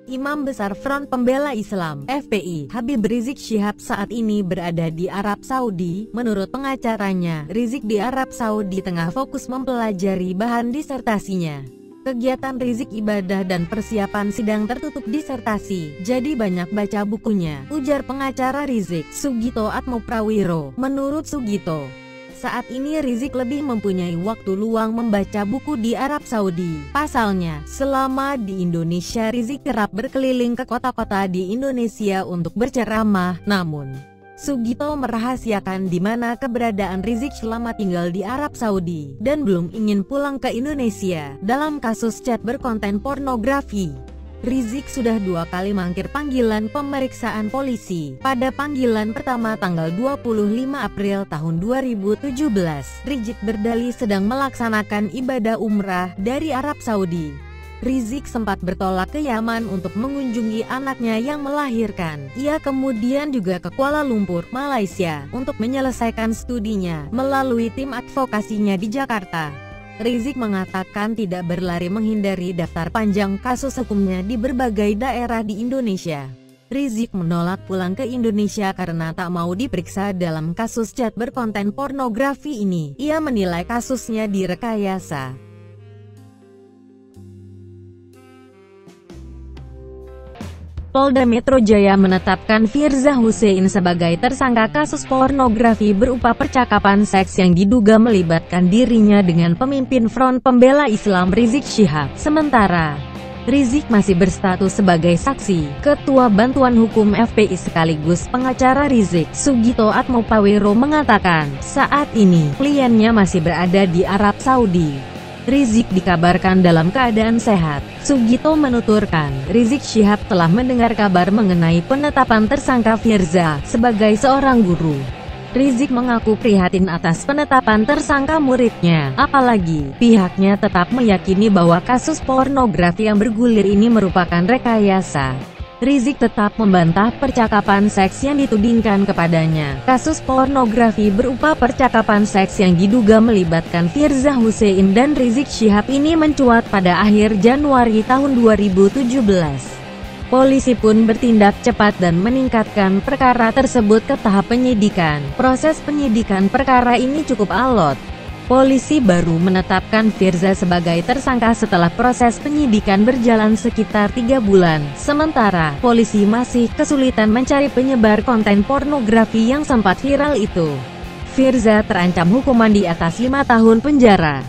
Imam Besar Front Pembela Islam (FPI) Habib Rizik Syihab saat ini berada di Arab Saudi. Menurut pengacaranya, Rizik di Arab Saudi tengah fokus mempelajari bahan disertasinya. Kegiatan Rizik ibadah dan persiapan sidang tertutup disertasi, jadi banyak baca bukunya, ujar pengacara Rizik, Sugito Atmoprawiro. Menurut Sugito, saat ini Rizik lebih mempunyai waktu luang membaca buku di Arab Saudi. Pasalnya, selama di Indonesia Rizik kerap berkeliling ke kota-kota di Indonesia untuk berceramah. Namun, Sugito merahasiakan di mana keberadaan Rizik selama tinggal di Arab Saudi dan belum ingin pulang ke Indonesia. Dalam kasus chat berkonten pornografi, Rizik sudah 2 kali mangkir panggilan pemeriksaan polisi. Pada panggilan pertama tanggal 25 April tahun 2017, Rizik berdalih sedang melaksanakan ibadah umrah dari Arab Saudi. Rizik sempat bertolak ke Yaman untuk mengunjungi anaknya yang melahirkan. Ia kemudian juga ke Kuala Lumpur, Malaysia, untuk menyelesaikan studinya melalui tim advokasinya di Jakarta. Rizik mengatakan tidak berlari menghindari daftar panjang kasus hukumnya di berbagai daerah di Indonesia. Rizik menolak pulang ke Indonesia karena tak mau diperiksa dalam kasus chat berkonten pornografi ini. Ia menilai kasusnya direkayasa. Polda Metro Jaya menetapkan Firza Husein sebagai tersangka kasus pornografi berupa percakapan seks yang diduga melibatkan dirinya dengan pemimpin Front Pembela Islam Rizik Syihab. Sementara, Rizik masih berstatus sebagai saksi. Ketua Bantuan Hukum FPI sekaligus pengacara Rizik, Sugito Atmoprawiro mengatakan, saat ini kliennya masih berada di Arab Saudi. Rizik dikabarkan dalam keadaan sehat. Sugito menuturkan, Rizik Syihab telah mendengar kabar mengenai penetapan tersangka Firza sebagai seorang guru. Rizik mengaku prihatin atas penetapan tersangka muridnya, apalagi pihaknya tetap meyakini bahwa kasus pornografi yang bergulir ini merupakan rekayasa. Rizik tetap membantah percakapan seks yang ditudingkan kepadanya. Kasus pornografi berupa percakapan seks yang diduga melibatkan Firza Husein dan Rizik Syihab ini mencuat pada akhir Januari tahun 2017. Polisi pun bertindak cepat dan meningkatkan perkara tersebut ke tahap penyidikan. Proses penyidikan perkara ini cukup alot. Polisi baru menetapkan Firza sebagai tersangka setelah proses penyidikan berjalan sekitar 3 bulan. Sementara, polisi masih kesulitan mencari penyebar konten pornografi yang sempat viral itu. Firza terancam hukuman di atas 5 tahun penjara.